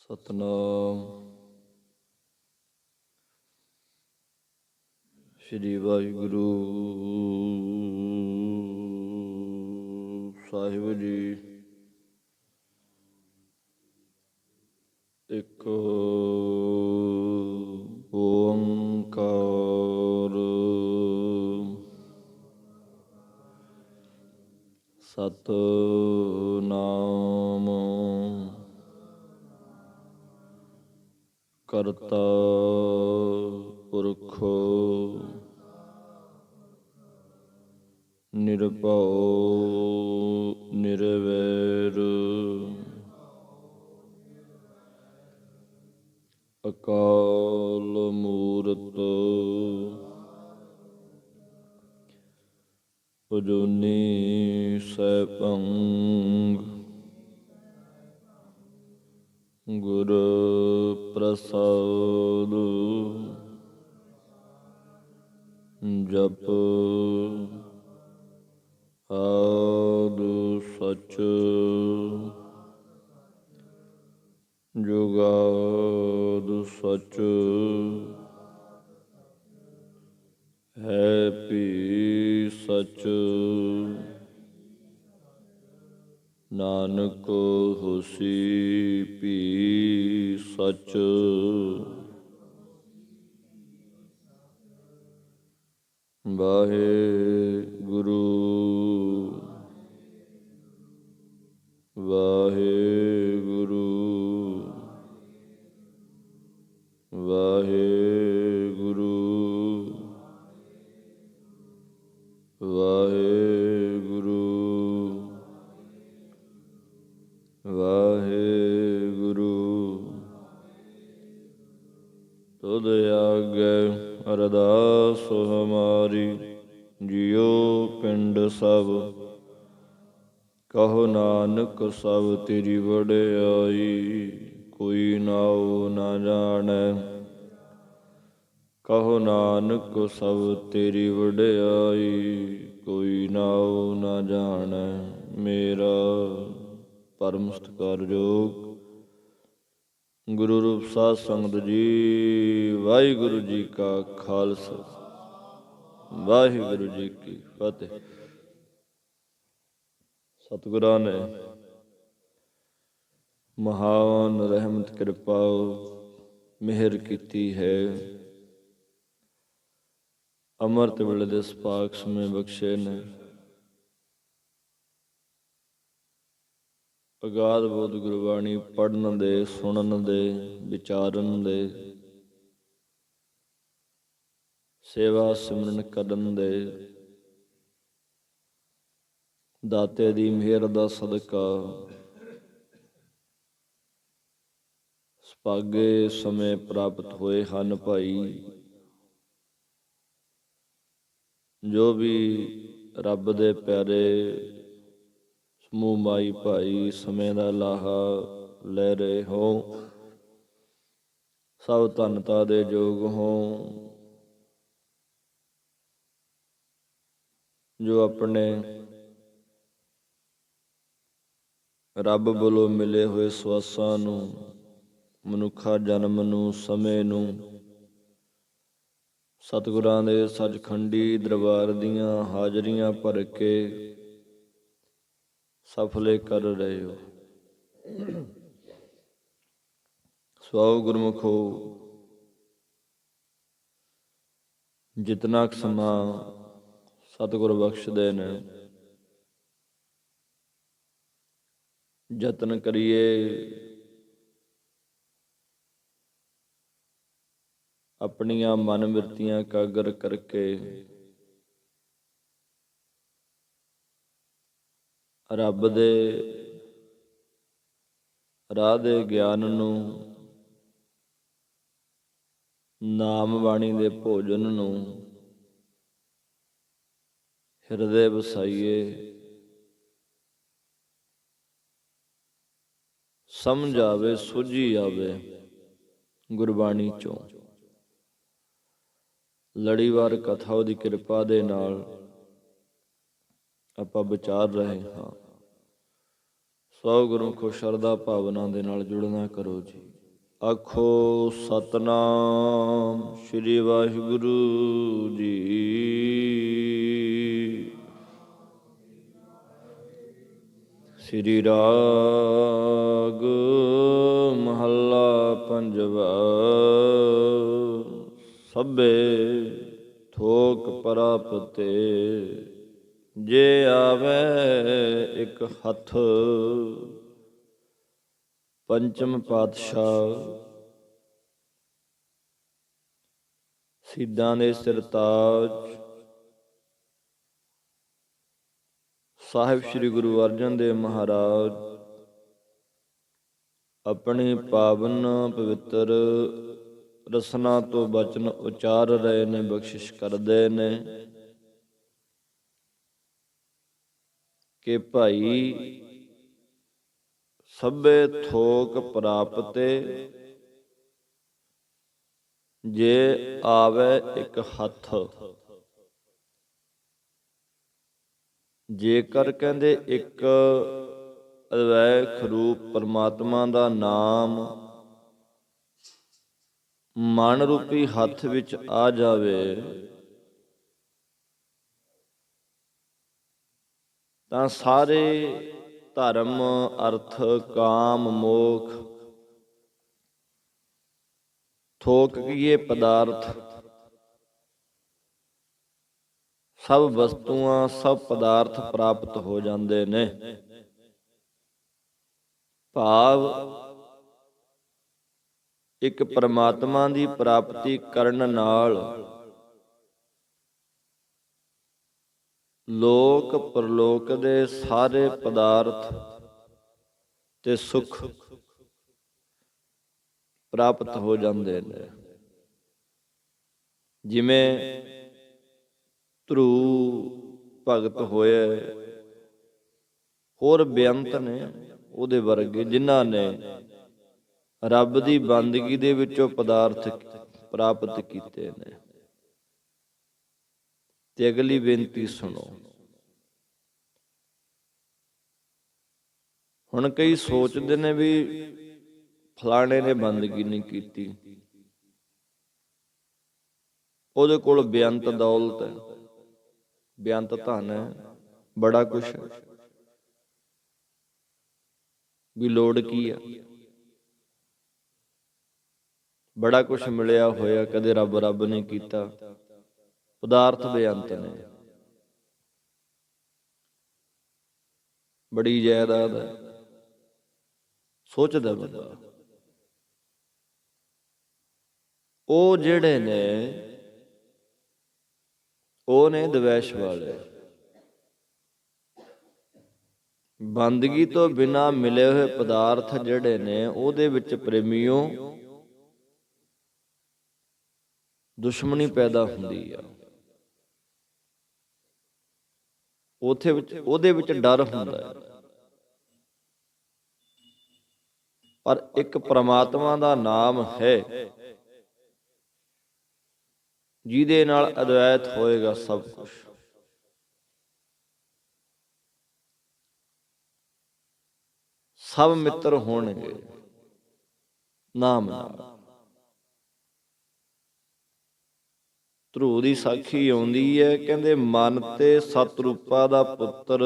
ਸਤਨਾਮ ਸ਼੍ਰੀ ਵਾਹਿਗੁਰੂ ਸਾਹਿਬ ਜੀ। ਇੱਕ ਓੰਕਾਰ ਸਤਨਾਮ ਕਰਤਾ ਪੁਰਖ ਨਿਰਭਉ ਨਿਰਵੈਰ ਅਕਾਲ ਮੂਰਤ ਅਜੂਨੀ ਸੈਭੰ ਗੁਰ ਪ੍ਰਸਾਦ ਜਪ ਆਦਿ ਸਚ ਜੁਗਾਦ ਸਚ ਹੈ ਭੀ ਸਚ ਨਾਨਕ ਹੋਸੀ ਭੀ ਸਚ। ਵਾਹਿਗੁਰੂ ਵਾਹਿਗੁਰੂ ਵਾਹਿਗੁਰੂ ਵਾਹਿਗੁਰੂ ਵਾਹਿਗੁਰੂ। ਤੁਧ ਆਗੈ ਅਰਦਾਸ ਹਮਾਰੀ, ਜਿਉ ਪਿੰਡ ਸਭ ਕਹੋ ਨਾਨਕ ਸਭ ਤੇਰੀ ਵਡਿਆਈ। ਕੋਈ ਨਾਉ ਨਾ ਜਾਣੈ ਕਹੋ ਨਾਨਕ ਸਭ ਤੇਰੀ ਵਡਿਆਈ। ਕੋਈ ਨਾਉ ਨਾ ਜਾਣੈ। ਮੇਰਾ ਪਰਮ ਸਤਿਕਾਰਯੋਗ ਗੁਰੂ ਰੂਪ ਸਾਧ ਸੰਗਤ ਜੀ, ਵਾਹਿਗੁਰੂ ਜੀ ਕਾ ਖਾਲਸਾ ਵਾਹਿਗੁਰੂ ਜੀ ਕੀ ਫਤਿਹ। ਸਤਿਗੁਰਾਂ ਨੇ ਮਹਾਨ ਰਹਿਮਤ ਕਿਰਪਾ ਮਿਹਰ ਕੀਤੀ ਹੈ। ਅੰਮ੍ਰਿਤ ਵੇਲੇ ਦੇ ਸੁਭਾਗ ਸਮੇਂ ਬਖਸ਼ੇ ਨੇ। ਅਗਾਧ ਬੋਧ ਗੁਰਬਾਣੀ ਪੜ੍ਹਨ ਦੇ, ਸੁਣਨ ਦੇ, ਵਿਚਾਰਨ ਦੇ, ਸੇਵਾ ਸਿਮਰਨ ਕਰਨ ਦੇ, ਦਾਤੇ ਦੀ ਮਿਹਰ ਦਾ ਸਦਕਾ ਸੁਭਾਗੇ ਸਮੇਂ ਪ੍ਰਾਪਤ ਹੋਏ ਹਨ। ਭਾਈ ਜੋ ਵੀ ਰੱਬ ਦੇ ਪਿਆਰੇ ਸਮੂਹ ਮਾਈ ਭਾਈ ਸਮੇਂ ਦਾ ਲਾਹਾ ਲੈ ਰਹੇ ਹੋ, ਸਭ ਧੰਨਤਾ ਦੇ ਯੋਗ ਹੋ। ਜੋ ਆਪਣੇ ਰੱਬ ਵੱਲੋਂ ਮਿਲੇ ਹੋਏ ਸਵਾਸਾਂ ਨੂੰ, ਮਨੁੱਖਾ ਜਨਮ ਨੂੰ, ਸਮੇਂ ਨੂੰ ਸਤਿਗੁਰਾਂ ਦੇ ਸੱਚਖੰਡੀ ਦਰਬਾਰ ਦੀਆਂ ਹਾਜ਼ਰੀਆਂ ਭਰ ਕੇ ਸਫਲੇ ਕਰ ਰਹੇ ਹੋ। ਸੋ ਗੁਰਮੁਖੋ, ਜਿਤਨਾ ਕੁ ਸਮਾਂ ਸਤਿਗੁਰ ਬਖਸ਼ਦੇ ਨੇ, ਯਤਨ ਕਰੀਏ ਆਪਣੀਆਂ ਮਨ ਬਿਰਤੀਆਂ ਇਕਾਗਰ ਕਰਕੇ ਰੱਬ ਦੇ ਰਾਹ ਦੇ ਗਿਆਨ ਨੂੰ, ਨਾਮ ਬਾਣੀ ਦੇ ਭੋਜਨ ਨੂੰ ਹਿਰਦੇ ਵਸਾਈਏ। ਸਮਝ ਆਵੇ, ਸੋਝੀ ਆਵੇ ਗੁਰਬਾਣੀ ਚੋਂ। ਲੜੀਵਾਰ ਕਥਾ ਉਹਦੀ ਕਿਰਪਾ ਦੇ ਨਾਲ ਆਪਾਂ ਵਿਚਾਰ ਰਹੇ ਹਾਂ। ਸੋ ਗੁਰਮੁਖੋ ਸ਼ਰਧਾ ਭਾਵਨਾ ਦੇ ਨਾਲ ਜੁੜਨਾ ਕਰੋ ਜੀ। ਆਖੋ ਸਤਨਾਮ ਸ੍ਰੀ ਵਾਹਿਗੁਰੂ ਜੀ। ਸ੍ਰੀ ਰਾਗ ਮਹੱਲਾ ਪੰਜਵਾ। ਸਭੇ ਥੋਕ ਪ੍ਰਾਪਤੇ ਜੇ ਆਵੇ ਇੱਕ ਹੱਥ। ਪੰਚਮ ਪਾਤਸ਼ਾਹ। ਸਿੱਧਾਂ ਦੇ ਸਿਰਤਾਜ ਸਾਹਿਬ ਸ੍ਰੀ ਗੁਰੂ ਅਰਜਨ ਦੇਵ ਮਹਾਰਾਜ ਆਪਣੀ ਪਾਵਨ ਪਵਿੱਤਰ ਰਸਨਾ ਤੋਂ ਬਚਨ ਉਚਾਰ ਰਹੇ ਨੇ, ਬਖਸ਼ਿਸ਼ ਕਰਦੇ ਨੇ ਕਿ ਭਾਈ ਸਭੇ ਥੋਕ ਪ੍ਰਾਪਤੇ ਜੇ ਆਵੇ ਇੱਕ ਹੱਥ। ਜੇਕਰ ਕਹਿੰਦੇ ਇੱਕ ਅਵੈਖ ਰੂਪ ਪਰਮਾਤਮਾ ਦਾ ਨਾਮ ਮਨ ਰੂਪੀ ਹੱਥ ਵਿੱਚ ਆ ਜਾਵੇ ਤਾਂ ਸਾਰੇ ਧਰਮ, ਅਰਥ, ਕਾਮ, ਮੋਖ, ਥੋਕ ਕੀਏ ਪਦਾਰਥ, ਸਭ ਵਸਤੂਆਂ, ਸਭ ਪਦਾਰਥ ਪ੍ਰਾਪਤ ਹੋ ਜਾਂਦੇ ਨੇ। ਭਾਵ ਇੱਕ ਪਰਮਾਤਮਾ ਦੀ ਪ੍ਰਾਪਤੀ ਕਰਨ ਨਾਲ ਲੋਕ ਪਰਲੋਕ ਦੇ ਸਾਰੇ ਪਦਾਰਥ ਤੇ ਸੁਖ ਪ੍ਰਾਪਤ ਹੋ ਜਾਂਦੇ ਨੇ। ਜਿਵੇਂ ਧਰੂ ਭਗਤ ਹੋਏ, ਹੋਰ ਬੇਅੰਤ ਨੇ ਉਹਦੇ ਵਰਗੇ, ਜਿਨ੍ਹਾਂ ਨੇ ਰੱਬ ਦੀ ਬੰਦਗੀ ਦੇ ਵਿੱਚੋਂ ਪਦਾਰਥ ਪ੍ਰਾਪਤ ਕੀਤੇ ਨੇ। ਤੇ ਅਗਲੀ ਬੇਨਤੀ ਸੁਣੋ। ਹੁਣ ਕਈ ਸੋਚਦੇ ਨੇ ਵੀ ਫਲਾਣੇ ਨੇ ਬੰਦਗੀ ਨਹੀਂ ਕੀਤੀ, ਉਹਦੇ ਕੋਲ ਬੇਅੰਤ ਦੌਲਤ ਹੈ, ਬੇਅੰਤ ਧਨ ਹੈ, ਬੜਾ ਕੁਛ ਹੈ, ਵੀ ਲੋੜ ਕੀ ਆ? ਬੜਾ ਕੁਛ ਮਿਲਿਆ ਹੋਇਆ, ਕਦੇ ਰੱਬ ਰੱਬ ਨੇ ਕੀਤਾ। ਪਦਾਰਥ ਬੇਅੰਤ ਨੇ, ਬੜੀ ਜਾਇਦਾਦ ਹੈ। ਸੋਚਦਾ ਬੰਦਾ, ਉਹ ਜਿਹੜੇ ਨੇ ਉਹ ਨੇ ਦਵੈਸ਼ ਵਾਲੇ। ਬੰਦਗੀ ਤੋਂ ਬਿਨਾਂ ਮਿਲੇ ਹੋਏ ਪਦਾਰਥ ਜਿਹੜੇ ਨੇ ਉਹਦੇ ਵਿੱਚ ਪ੍ਰੇਮੀਓ ਦੁਸ਼ਮਣੀ ਪੈਦਾ ਹੁੰਦੀ ਆ। ਉਹਦੇ ਵਿੱਚ ਡਰ ਹੁੰਦਾ ਹੈ। ਪਰ ਇੱਕ ਪ੍ਰਮਾਤਮਾ ਦਾ ਨਾਮ ਹੈ ਜਿਹਦੇ ਨਾਲ ਅਦਵੈਤ ਹੋਏਗਾ ਸਭ ਕੁਝ। ਸਭ ਮਿੱਤਰ ਹੋਣਗੇ ਨਾਮ ਨਾਲ। ਧਰੂ ਦੀ ਸਾਖੀ ਆਉਂਦੀ ਹੈ, ਕਹਿੰਦੇ ਮਨ ਤੇ ਸਤਰੂਪਾ ਦਾ ਪੁੱਤਰ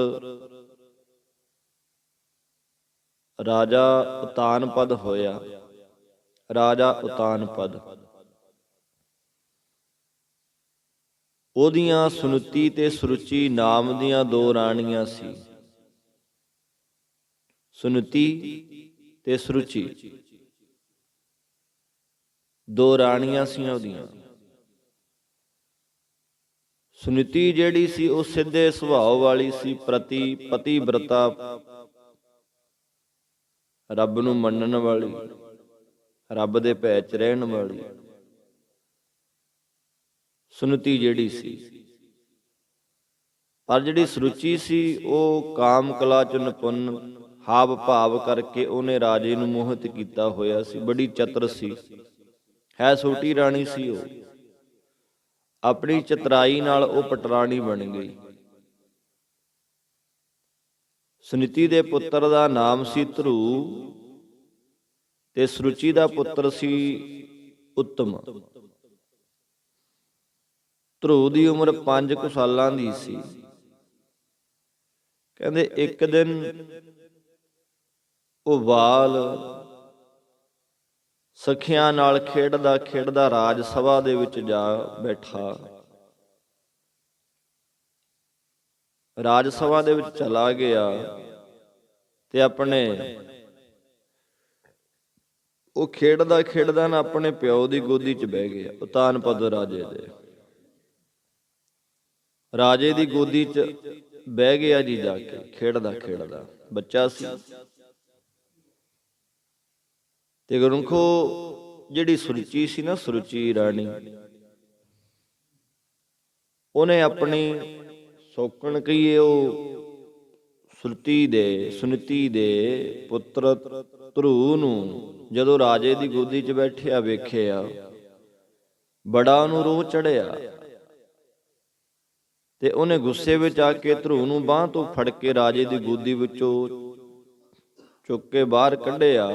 ਰਾਜਾ ਉਤਾਨਪਦ ਹੋਇਆ। ਰਾਜਾ ਉਤਾਨਪਦ, ਉਹਦੀਆਂ ਸੁਨਤੀ ਤੇ ਸੁਰੁਚੀ ਨਾਮ ਦੀਆਂ ਦੋ ਰਾਣੀਆਂ ਸੀ। ਸੁਨਤੀ ਤੇ ਸੁਰੁਚੀ ਦੋ ਰਾਣੀਆਂ ਸੀ ਉਹਦੀਆਂ। ਸੁਨੀਤੀ ਜਿਹੜੀ ਸੀ ਉਹ ਸਿੱਧੇ ਸੁਭਾਅ ਵਾਲੀ ਸੀ, ਪਤੀਵ੍ਰਤਾ, ਰੱਬ ਨੂੰ ਮੰਨਣ ਵਾਲੀ, ਰੱਬ ਦੇ ਭੈ ਚ ਰਹਿਣ ਵਾਲੀ ਸੁਨੀਤੀ ਜਿਹੜੀ ਸੀ। ਪਰ ਜਿਹੜੀ ਸੁਰੁਚੀ ਸੀ ਉਹ ਕਾਮ ਕਲਾ ਚ ਨਿਪੁੰਨ, ਹਾਵ ਭਾਵ ਕਰਕੇ ਉਹਨੇ ਰਾਜੇ ਨੂੰ ਮੋਹਿਤ ਕੀਤਾ ਹੋਇਆ ਸੀ। ਬੜੀ ਚਤਰ ਸੀ, ਹੈ ਛੋਟੀ ਰਾਣੀ ਸੀ। ਉਹ ਆਪਣੀ ਚਤਰਾਈ ਨਾਲ ਉਹ ਪਟਰਾਣੀ ਬਣ ਗਈ। ਸੁਨੀਤੀ ਦੇ ਪੁੱਤਰ ਦਾ ਨਾਮ ਸੀ ਧਰੂ ਤੇ ਸਰੂਚੀ ਦਾ ਪੁੱਤਰ ਸੀ ਉੱਤਮ। ਧਰੂ ਦੀ ਉਮਰ 5 ਸਾਲਾਂ ਦੀ ਸੀ। ਕਹਿੰਦੇ ਇੱਕ ਦਿਨ ਉਹ ਬਾਲ ਸਖੀਆਂ ਨਾਲ ਖੇਡਦਾ ਖੇਡਦਾ ਰਾਜ ਸਭਾ ਦੇ ਵਿੱਚ ਜਾ ਬੈਠਾ। ਰਾਜ ਸਭਾ ਦੇ ਵਿੱਚ ਚਲਾ ਗਿਆ ਤੇ ਆਪਣੇ ਉਹ ਖੇਡਦਾ ਖੇਡਦਾ ਨਾ ਆਪਣੇ ਪਿਓ ਦੀ ਗੋਦੀ 'ਚ ਬਹਿ ਗਿਆ। ਉਤਾਨਪਦ ਰਾਜੇ ਦੀ ਗੋਦੀ 'ਚ ਬਹਿ ਗਿਆ ਜੀ, ਜਾ ਕੇ ਖੇਡਦਾ ਖੇਡਦਾ। ਬੱਚਾ ਸੀ ਤੇ ਗੁਰਮੁਖੋ ਜਿਹੜੀ ਸੁਰੂਚੀ ਸੀ ਨਾ, ਸੁਰੂਚੀ ਰਾਣੀ, ਉਹਨੇ ਆਪਣੀ ਸੌਕਣ ਕਹੀਏ ਉਹ ਸੁਨੀਤੀ ਦੇ ਪੁੱਤਰ ਧਰੂ ਨੂੰ ਜਦੋਂ ਰਾਜੇ ਦੀ ਗੋਦੀ 'ਚ ਬੈਠਿਆ ਵੇਖਿਆ, ਬੜਾ ਉਹਨੂੰ ਰੋਹ ਚੜਿਆ ਤੇ ਉਹਨੇ ਗੁੱਸੇ ਵਿੱਚ ਆ ਕੇ ਧਰੂ ਨੂੰ ਬਾਂਹ ਤੋਂ ਫੜ ਕੇ ਰਾਜੇ ਦੀ ਗੋਦੀ ਵਿੱਚੋਂ ਚੁੱਕ ਕੇ ਬਾਹਰ ਕੱਢਿਆ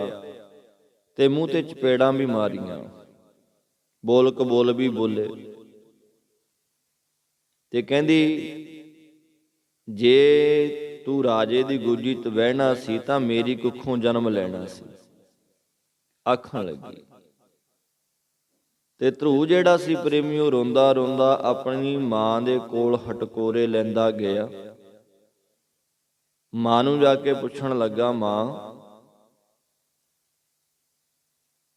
ਤੇ ਮੂੰਹ ਤੇ ਚਪੇੜਾਂ ਵੀ ਮਾਰੀਆਂ, ਬੋਲ ਕਬੋਲ ਵੀ ਬੋਲੇ ਤੇ ਕਹਿੰਦੀ, ਜੇ ਤੂੰ ਰਾਜੇ ਦੀ ਗੋਦੀ 'ਚ ਬਹਿਣਾ ਸੀ ਤਾਂ ਮੇਰੀ ਕੁੱਖੋਂ ਜਨਮ ਲੈਣਾ ਸੀ। ਆਖਣ ਲੱਗੀ ਤੇ ਧਰੂ ਜਿਹੜਾ ਸੀ ਪ੍ਰੇਮੀਓ ਰੋਂਦਾ ਰੋਂਦਾ ਆਪਣੀ ਮਾਂ ਦੇ ਕੋਲ ਹਟਕੋਰੇ ਲੈਂਦਾ ਗਿਆ। ਮਾਂ ਨੂੰ ਜਾ ਕੇ ਪੁੱਛਣ ਲੱਗਾ, ਮਾਂ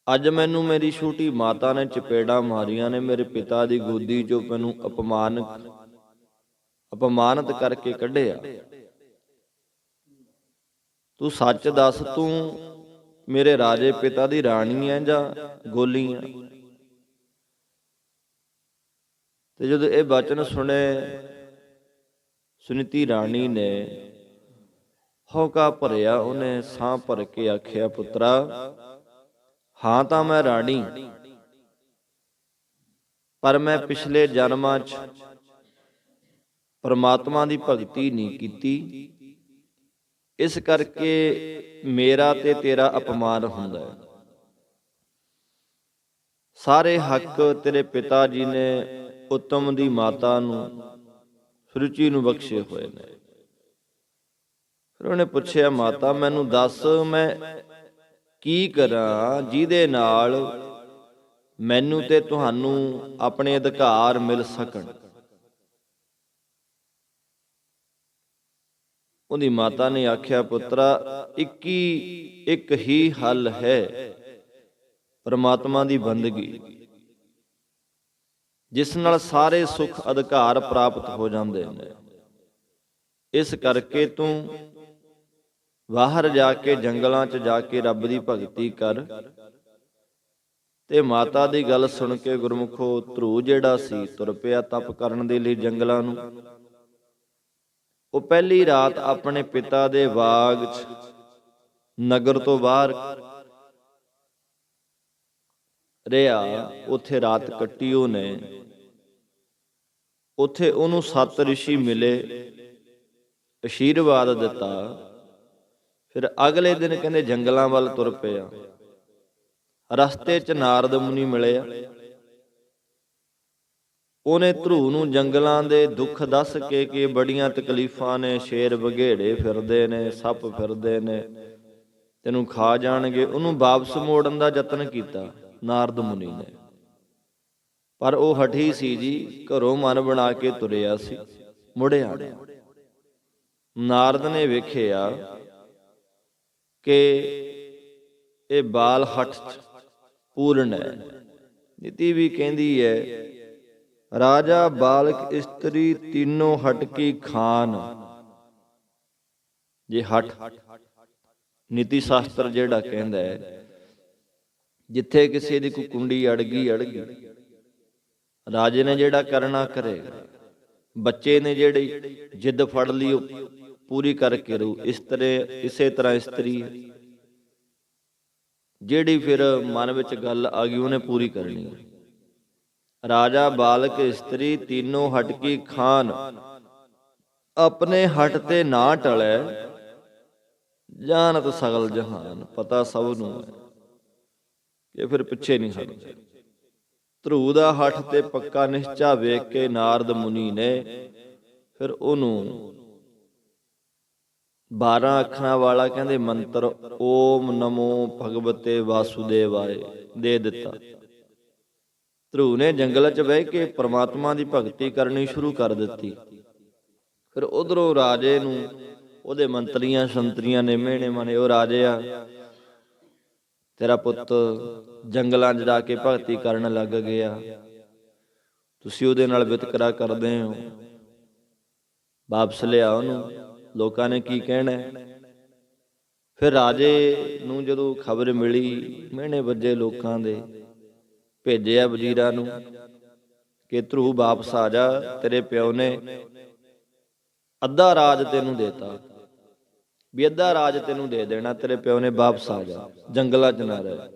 ਅੱਜ ਮੈਨੂੰ ਮੇਰੀ ਛੋਟੀ ਮਾਤਾ ਨੇ ਚਪੇੜਾਂ ਮਾਰੀਆਂ ਨੇ, ਮੇਰੇ ਪਿਤਾ ਦੀ ਗੋਦੀ 'ਚੋਂ ਮੈਨੂੰ ਅਪਮਾਨਿਤ ਕਰਕੇ ਕੱਢਿਆ। ਤੂੰ ਸੱਚ ਦੱਸ, ਤੂੰ ਮੇਰੇ ਰਾਜੇ ਪਿਤਾ ਦੀ ਰਾਣੀ ਹੈ ਜਾਂ ਗੋਲੀ ਹੈ? ਤੇ ਜਦੋਂ ਇਹ ਬਚਨ ਸੁਣੇ, ਸੁਨੀਤੀ ਰਾਣੀ ਨੇ ਹੌਕਾ ਭਰਿਆ। ਉਹਨੇ ਸਾਹ ਭਰ ਕੇ ਆਖਿਆ, ਪੁੱਤਰਾ, ਹਾਂ ਤਾਂ ਮੈਂ ਰਾਣੀ, ਪਰ ਮੈਂ ਪਿਛਲੇ ਜਨਮਾਂ 'ਚ ਪਰਮਾਤਮਾ ਦੀ ਭਗਤੀ ਨਹੀਂ ਕੀਤੀ, ਇਸ ਕਰਕੇ ਮੇਰਾ ਤੇ ਤੇਰਾ ਅਪਮਾਨ ਹੁੰਦਾ ਹੈ। ਸਾਰੇ ਹੱਕ ਤੇਰੇ ਪਿਤਾ ਜੀ ਨੇ ਉੱਤਮ ਦੀ ਮਾਤਾ ਨੂੰ, ਸੁਰੂਚੀ ਨੂੰ ਬਖਸ਼ੇ ਹੋਏ ਨੇ। ਫਿਰ ਉਹਨੇ ਪੁੱਛਿਆ, ਮਾਤਾ ਮੈਨੂੰ ਦੱਸ, ਮੈਂ ਕੀ ਕਰਾਂ ਜਿਹਦੇ ਨਾਲ ਮੈਨੂੰ ਤੇ ਤੁਹਾਨੂੰ ਆਪਣੇ ਅਧਿਕਾਰ ਮਿਲ ਸਕਣ? ਉਹਦੀ ਮਾਤਾ ਨੇ ਆਖਿਆ, ਪੁੱਤਰਾ, ਇੱਕ ਹੀ ਹੱਲ ਹੈ, ਪਰਮਾਤਮਾ ਦੀ ਬੰਦਗੀ, ਜਿਸ ਨਾਲ ਸਾਰੇ ਸੁੱਖ ਅਧਿਕਾਰ ਪ੍ਰਾਪਤ ਹੋ ਜਾਂਦੇ ਨੇ। ਇਸ ਕਰਕੇ ਤੂੰ ਬਾਹਰ ਜਾ ਕੇ ਜੰਗਲਾਂ 'ਚ ਜਾ ਕੇ ਰੱਬ ਦੀ ਭਗਤੀ ਕਰ। ਤੇ ਮਾਤਾ ਦੀ ਗੱਲ ਸੁਣ ਕੇ ਗੁਰਮੁਖੋ ਧਰੂ ਜਿਹੜਾ ਸੀ ਤੁਰ ਪਿਆ ਤਪ ਕਰਨ ਦੇ ਲਈ ਜੰਗਲਾਂ ਨੂੰ। ਉਹ ਪਹਿਲੀ ਰਾਤ ਆਪਣੇ ਪਿਤਾ ਦੇ ਬਾਗ 'ਚ ਨਗਰ ਤੋਂ ਬਾਹਰ ਰਿਹਾ, ਉੱਥੇ ਰਾਤ ਕੱਟੀ ਉਹਨੇ। ਉੱਥੇ ਉਹਨੂੰ 7 ਰਿਸ਼ੀ ਮਿਲੇ, ਅਸ਼ੀਰਵਾਦ ਦਿੱਤਾ। ਫਿਰ ਅਗਲੇ ਦਿਨ ਕਹਿੰਦੇ ਜੰਗਲਾਂ ਵੱਲ ਤੁਰ ਪਿਆ। ਰਸਤੇ 'ਚ ਨਾਰਦ ਮੁਨੀ ਮਿਲਿਆ। ਉਹਨੇ ਧਰੂ ਨੂੰ ਜੰਗਲਾਂ ਦੇ ਦੁੱਖ ਦੱਸ ਕੇ ਕਿ ਬੜੀਆਂ ਤਕਲੀਫਾਂ ਨੇ, ਸ਼ੇਰ ਬਘੇੜੇ ਫਿਰਦੇ ਨੇ, ਸੱਪ ਫਿਰਦੇ ਨੇ, ਤੈਨੂੰ ਖਾ ਜਾਣਗੇ, ਉਹਨੂੰ ਵਾਪਸ ਮੋੜਨ ਦਾ ਯਤਨ ਕੀਤਾ ਨਾਰਦ ਮੁਨੀ ਨੇ। ਪਰ ਉਹ ਹਠੀ ਸੀ ਜੀ, ਘਰੋਂ ਮਨ ਬਣਾ ਕੇ ਤੁਰਿਆ ਸੀ, ਮੁੜਿਆ ਨਹੀਂ। ਨਾਰਦ ਨੇ ਵੇਖਿਆ ਕਿ ਇਹ ਬਾਲ ਹਠ ਪੂਰਨ ਹੈ। ਨੀਤੀ ਵੀ ਕਹਿੰਦੀ ਹੈ, ਰਾਜਾ ਬਾਲਕ ਇਸਤਰੀ ਤਿੰਨੋਂ ਹਟ ਕੀ ਖਾਨ। ਜੇ ਹਠ ਨੀਤੀ ਸ਼ਾਸਤਰ ਜਿਹੜਾ ਕਹਿੰਦਾ ਹੈ, ਜਿੱਥੇ ਕਿਸੇ ਦੀ ਕੋਈ ਕੁੰਡੀ ਅੜ ਗਈ ਰਾਜੇ ਨੇ ਜਿਹੜਾ ਕਰਨਾ ਕਰੇਗਾ। ਬੱਚੇ ਨੇ ਜਿਹੜੀ ਜਿੱਦ ਫੜ ਲਈ ਉਹ ਪੂਰੀ ਕਰਕੇ ਰਹੂ। ਇਸੇ ਤਰ੍ਹਾਂ ਇਸਤਰੀ ਜਿਹੜੀ ਫਿਰ ਮਨ ਵਿੱਚ ਗੱਲ ਆ ਗਈ ਉਹਨੇ ਪੂਰੀ ਕਰਨੀ ਹੈ। ਰਾਜਾ ਬਾਲਕ ਇਸਤਰੀ ਤਿੰਨੋਂ ਹਟ ਕੀ ਖਾਨ, ਆਪਣੇ ਹਟ ਤੇ ਨਾ ਟਲੈ ਜਾਨਤ ਸਗਲ ਜਹਾਨ, ਪਤਾ ਸਭ ਨੂੰ ਹੈ ਕਿ ਫਿਰ ਪਿੱਛੇ ਨਹੀਂ ਹਟਦੇ। ਧਰੂ ਦਾ ਹੱਠ ਤੇ ਪੱਕਾ ਨਿਸ਼ਚਾ ਵੇਖ ਕੇ ਨਾਰਦ ਮੁਨੀ ਨੇ ਫਿਰ ਉਹਨੂੰ 12 ਅੱਖਰਾਂ ਵਾਲਾ ਕਹਿੰਦੇ ਮੰਤਰ ਓਮ ਨਮੋ ਭਗਵਤੇ ਵਾਸੁਦੇਵਾਏ ਦੇ ਦਿੱਤਾ। ਧਰੂ ਨੇ ਜੰਗਲ 'ਚ ਬਹਿ ਕੇ ਪ੍ਰਮਾਤਮਾ ਦੀ ਭਗਤੀ ਕਰਨੀ ਸ਼ੁਰੂ ਕਰ ਦਿੱਤੀ। ਫਿਰ ਉਧਰੋਂ ਰਾਜੇ ਨੂੰ ਉਹਦੇ ਮੰਤਰੀਆਂ ਸੰਤਰੀਆਂ ਨੇ ਮਿਹਣੇ ਮਾਣੇ, ਉਹ ਰਾਜੇ ਆ ਤੇਰਾ ਪੁੱਤ ਜੰਗਲਾਂ 'ਚ ਜਾ ਕੇ ਭਗਤੀ ਕਰਨ ਲੱਗ ਗਿਆ, ਤੁਸੀਂ ਉਹਦੇ ਨਾਲ ਵਿਤਕਰਾ ਕਰਦੇ ਹੋ, ਵਾਪਸ ਲਿਆ ਉਹਨੂੰ, ਲੋਕਾਂ ਨੇ ਕੀ ਕਹਿਣਾ। ਫਿਰ ਰਾਜੇ ਨੂੰ ਜਦੋਂ ਖਬਰ ਮਿਲੀ, ਮਿਹਣੇ ਵੱਜੇ ਲੋਕਾਂ ਦੇ, ਭੇਜਿਆ ਵਜ਼ੀਰਾਂ ਨੂੰ ਕਿ ਧਰੂ ਵਾਪਸ ਆ ਜਾ, ਤੇਰੇ ਪਿਓ ਨੇ ਅੱਧਾ ਰਾਜ ਤੈਨੂੰ ਦੇਤਾ, ਵੀ ਅੱਧਾ ਰਾਜ ਤੈਨੂੰ ਦੇ ਦੇਣਾ, ਤੇਰੇ ਪਿਓ ਨੇ, ਵਾਪਸ ਆ ਜਾ, ਜੰਗਲਾਂ 'ਚ ਨਾ ਰਹਿ।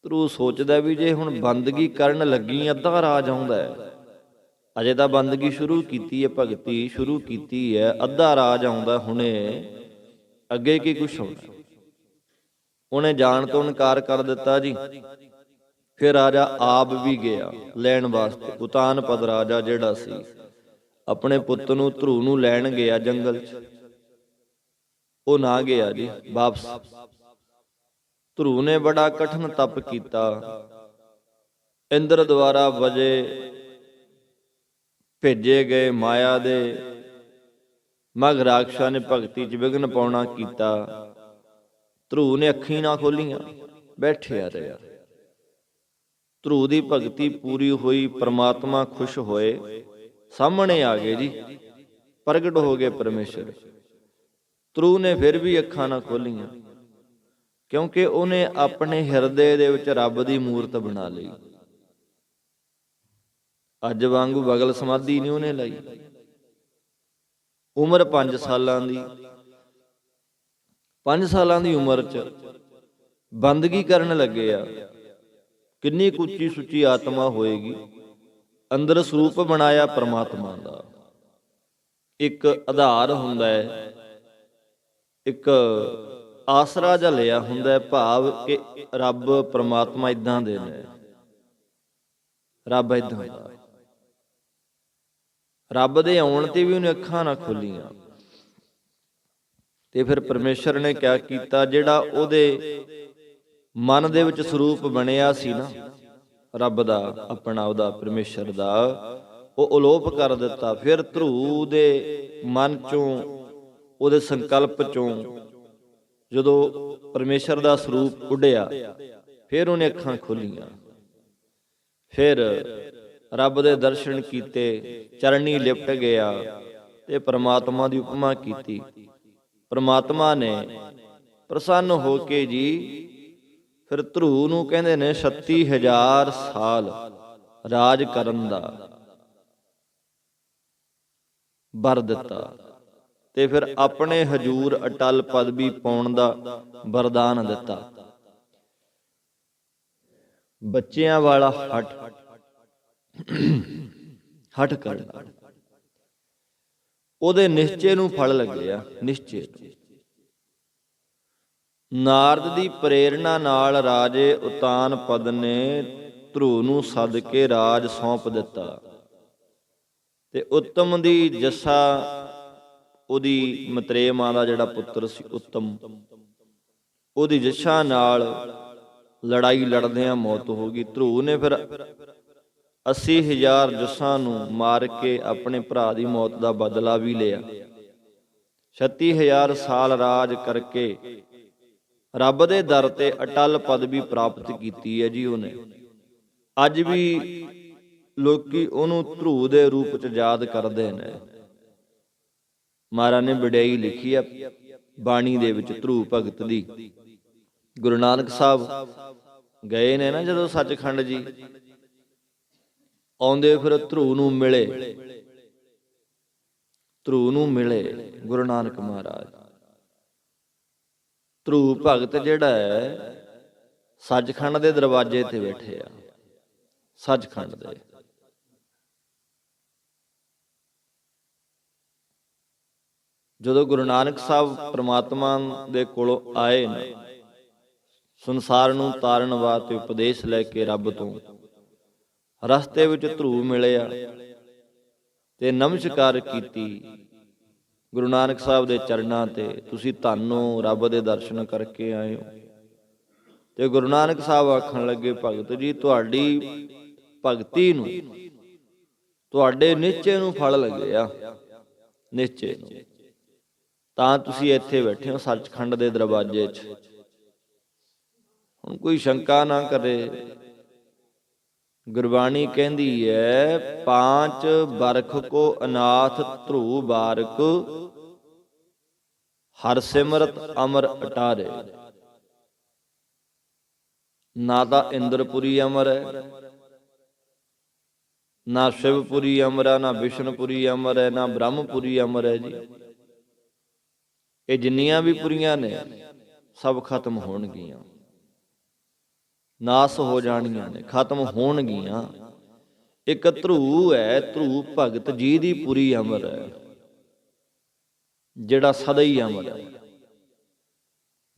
ਧਰੂ ਸੋਚਦਾ ਵੀ ਜੇ ਹੁਣ ਬੰਦਗੀ ਕਰਨ ਲੱਗੀ ਅੱਧਾ ਰਾਜ ਆਉਂਦਾ ਹੈ, ਅਜੇ ਤਾਂ ਬੰਦਗੀ ਸ਼ੁਰੂ ਕੀਤੀ ਹੈ, ਭਗਤੀ ਸ਼ੁਰੂ ਕੀਤੀ ਹੈ, ਅੱਧਾ ਰਾਜ ਆਉਂਦਾ ਹੁਣੇ, ਅੱਗੇ ਕੀ ਕੁਛ ਹੋਣਾ। ਉਹਨੇ ਜਾਣ ਤੋਂ ਇਨਕਾਰ ਕਰ ਦਿੱਤਾ ਜੀ। ਫਿਰ ਰਾਜਾ ਆਪ ਵੀ ਗਿਆ ਲੈਣ ਵਾਸਤੇ। ਉਤਾਨਪਦ ਰਾਜਾ ਜਿਹੜਾ ਸੀ, ਆਪਣੇ ਪੁੱਤ ਨੂੰ ਧਰੂ ਨੂੰ ਲੈਣ ਗਿਆ ਜੰਗਲ 'ਚ, ਉਹ ਨਾ ਗਿਆ ਜੀ ਵਾਪਸ। ਧਰੂ ਨੇ ਬੜਾ ਕਠਿਨ ਤਪ ਕੀਤਾ, ਇੰਦਰ ਦੁਆਰਾ ਭੇਜੇ ਗਏ ਮਾਇਆ ਦੇ ਮਗ ਰਾਖਸ਼ਾਂ ਨੇ ਭਗਤੀ 'ਚ ਵਿਘਨ ਪਾਉਣਾ ਕੀਤਾ। ਧਰੂ ਨੇ ਅੱਖੀਂ ਨਾ ਖੋਲੀਆਂ, ਬੈਠਿਆ ਰਿਹਾ। ਧਰੂ ਦੀ ਭਗਤੀ ਪੂਰੀ ਹੋਈ, ਪ੍ਰਮਾਤਮਾ ਖੁਸ਼ ਹੋਏ, ਸਾਹਮਣੇ ਆ ਗਏ ਜੀ, ਪ੍ਰਗਟ ਹੋ ਗਏ ਪਰਮੇਸ਼ਰ। ਧਰੂ ਨੇ ਫਿਰ ਵੀ ਅੱਖਾਂ ਨਾ ਖੋਲੀਆਂ, ਕਿਉਂਕਿ ਉਹਨੇ ਆਪਣੇ ਹਿਰਦੇ ਦੇ ਵਿੱਚ ਰੱਬ ਦੀ ਮੂਰਤ ਬਣਾ ਲਈ। ਅੱਜ ਵਾਂਗੂ ਬਗਲ ਸਮਾਧੀ ਨਹੀਂ ਉਹਨੇ ਲਈ। ਉਮਰ 5 ਸਾਲਾਂ ਦੀ, 5 ਸਾਲਾਂ ਦੀ ਉਮਰ 'ਚ ਬੰਦਗੀ ਕਰਨ ਲੱਗੇ ਆ। ਕਿੰਨੀ ਉੱਚੀ ਸੁੱਚੀ ਆਤਮਾ ਹੋਏਗੀ। ਅੰਦਰ ਸਰੂਪ ਬਣਾਇਆ ਪਰਮਾਤਮਾ ਦਾ। ਇੱਕ ਆਧਾਰ ਹੁੰਦਾ ਹੈ, ਇੱਕ ਆਸਰਾ ਜਿਹਾ ਲਿਆ ਹੁੰਦਾ ਹੈ, ਭਾਵ ਕਿ ਰੱਬ ਪਰਮਾਤਮਾ ਇਦਾਂ ਦੇ ਨੇ, ਰੱਬ ਇਦਾਂ ਦਾ। ਰੱਬ ਦੇ ਆਉਣ ਤੇ ਵੀ ਉਹਨੇ ਅੱਖਾਂ ਨਾ ਖੋਲੀਆਂ। ਤੇ ਫਿਰ ਪਰਮੇਸ਼ਰ ਨੇ ਕਿਆ ਕੀਤਾ, ਜਿਹੜਾ ਉਹਦੇ ਮਨ ਦੇ ਵਿੱਚ ਸਰੂਪ ਬਣਿਆ ਸੀ ਨਾ ਰੱਬ ਦਾ, ਆਪਣਾ ਉਹਦਾ ਪਰਮੇਸ਼ਰ ਦਾ, ਉਹ ਅਲੋਪ ਕਰ ਦਿੱਤਾ। ਫਿਰ ਧਰੂ ਦੇ ਮਨ ਚੋਂ, ਉਹਦੇ ਸੰਕਲਪ ਚੋਂ ਜਦੋਂ ਪਰਮੇਸ਼ਰ ਦਾ ਸਰੂਪ ਉੱਡਿਆ, ਫਿਰ ਉਹਨੇ ਅੱਖਾਂ ਖੋਲੀਆਂ। ਫਿਰ ਰੱਬ ਦੇ ਦਰਸ਼ਨ ਕੀਤੇ, ਚਰਨੀ ਲਿਪਟ ਗਿਆ ਤੇ ਪਰਮਾਤਮਾ ਦੀ ਉਪਮਾ ਕੀਤੀ। ਪਰਮਾਤਮਾ ਨੇ ਪ੍ਰਸੰਨ ਹੋ ਕੇ ਜੀ ਫਿਰ ਧਰੂ ਨੂੰ ਕਹਿੰਦੇ ਨੇ 36,000 ਸਾਲ ਰਾਜ ਕਰਨ ਦਾ ਵਰ ਦਿੱਤਾ, ਤੇ ਫਿਰ ਆਪਣੇ ਹਜੂਰ ਅਟਲ ਪਦਵੀ ਪਾਉਣ ਦਾ ਵਰਦਾਨ ਦਿੱਤਾ। ਬੱਚਿਆਂ ਵਾਲਾ ਹਠ ਕਰਨਾ, ਉਹਦੇ ਨਿਸ਼ਚੇ ਨੂੰ ਫਲ ਲੱਗਿਆ। ਨਿਸ਼ਚੇ ਨਾਰਦ ਦੀ ਪ੍ਰੇਰਣਾ ਨਾਲ ਰਾਜੇ ਉਤਾਨਪਦ ਨੇ ਧਰੂ ਨੂੰ ਸੱਦ ਕੇ ਰਾਜ ਸੌਂਪ ਦਿੱਤਾ। ਤੇ ਉੱਤਮ ਦੀ ਜੱਸਾ, ਉਹਦੀ ਮਤਰੇਈ ਮਾਂ ਦਾ ਜਿਹੜਾ ਪੁੱਤਰ ਸੀ ਉੱਤਮ, ਉਹਦੀ ਜੱਸਾ ਨਾਲ ਲੜਾਈ ਲੜਦਿਆਂ ਮੌਤ ਹੋ ਗਈ। ਧਰੂ ਨੇ ਫਿਰ 80,000 ਜੱਸਾਂ ਨੂੰ ਮਾਰ ਕੇ ਆਪਣੇ ਭਰਾ ਦੀ ਮੌਤ ਦਾ ਬਦਲਾ ਵੀ ਲਿਆ। 36,000 ਸਾਲ ਰਾਜ ਕਰਕੇ ਰੱਬ ਦੇ ਦਰ ਤੇ ਅਟਲ ਪਦਵੀ ਪ੍ਰਾਪਤ ਕੀਤੀ ਹੈ ਜੀ ਉਹਨੇ। ਅੱਜ ਵੀ ਲੋਕੀ ਉਹਨੂੰ ਧਰੂ ਦੇ ਰੂਪ ਚ ਯਾਦ ਕਰਦੇ ਨੇ। ਮਹਾਰਾਜ ਨੇ ਵਡਿਆਈ ਲਿਖੀ ਆ ਬਾਣੀ ਦੇ ਵਿੱਚ ਧਰੂ ਭਗਤ ਦੀ। ਗੁਰੂ ਨਾਨਕ ਸਾਹਿਬ ਗਏ ਨੇ ਨਾ ਜਦੋਂ ਸੱਚਖੰਡ ਜੀ, ਆਉਂਦੇ ਫਿਰ ਧਰੂ ਨੂੰ ਮਿਲੇ, ਧਰੂ ਨੂੰ ਮਿਲੇ ਗੁਰੂ ਨਾਨਕ ਮਹਾਰਾਜ। ਧਰੂ ਭਗਤ ਜਿਹੜਾ ਹੈ ਸੱਚਖੰਡ ਦੇ ਦਰਵਾਜ਼ੇ ਤੇ ਬੈਠੇ ਆ, ਸੱਚਖੰਡ ਦੇ। ਜਦੋਂ ਗੁਰੂ ਨਾਨਕ ਸਾਹਿਬ ਪ੍ਰਮਾਤਮਾ ਦੇ ਕੋਲੋਂ ਆਏ ਨੇ, ਸੰਸਾਰ ਨੂੰ ਤਾਰਨ ਵਾਸਤੇ ਉਪਦੇਸ਼ ਲੈ ਕੇ ਰੱਬ ਤੋਂ, ਰਸਤੇ ਵਿੱਚ ਧਰੂਵ ਮਿਲਿਆ ਤੇ ਨਮਸਕਾਰ ਕੀਤੀ ਗੁਰੂ ਨਾਨਕ ਸਾਹਿਬ ਦੇ ਚਰਨਾਂ ਤੇ। ਤੁਸੀਂ ਧੰਨ ਹੋ, ਰੱਬ ਦੇ ਦਰਸ਼ਨ ਕਰਕੇ ਆਏ ਹੋ। ਤੇ ਗੁਰੂ ਨਾਨਕ ਸਾਹਿਬ ਆਖਣ ਲੱਗੇ, ਭਗਤ ਜੀ ਤੁਹਾਡੀ ਭਗਤੀ ਨੂੰ, ਤੁਹਾਡੇ ਨਿਸ਼ਚੇ ਨੂੰ ਫਲ ਲੱਗਿਆ, ਨਿਸ਼ਚੇ ਨੂੰ, ਤਾਂ ਤੁਸੀਂ ਇੱਥੇ ਬੈਠੇ ਹੋ ਸੱਚਖੰਡ ਦੇ ਦਰਵਾਜ਼ੇ 'ਚ। ਹੁਣ ਕੋਈ ਸ਼ੰਕਾ ਨਾ ਕਰੇ, ਗੁਰਬਾਣੀ ਕਹਿੰਦੀ ਹੈ, ਪਾਂਚ ਬਰਖ ਕੋ ਅਨਾਥ ਧਰੂ ਬਾਰਕ, ਹਰ ਸਿਮਰਤ ਅਮਰ ਅਟਾਰੇ। ਨਾ ਤਾਂ ਇੰਦਰਪੁਰੀ ਅਮਰ ਹੈ, ਨਾ ਸ਼ਿਵਪੁਰੀ ਅਮਰ ਹੈ, ਨਾ ਵਿਸ਼ਨਪੁਰੀ ਅਮਰ ਹੈ, ਨਾ ਬ੍ਰਹਮਪੁਰੀ ਅਮਰ ਹੈ ਜੀ। ਇਹ ਜਿੰਨੀਆਂ ਵੀ ਪੁਰੀਆਂ ਨੇ ਸਭ ਖਤਮ ਹੋਣਗੀਆਂ, ਨਾਸ ਹੋ ਜਾਣੀਆਂ ਨੇ, ਖਤਮ ਹੋਣਗੀਆਂ। ਇੱਕ ਧਰੂ ਹੈ, ਧਰੂ ਭਗਤ ਜੀ ਦੀ ਪੁਰੀ ਅਮਰ ਹੈ, ਜਿਹੜਾ ਸਦਾ ਹੀ ਅਮਰ ਹੈ।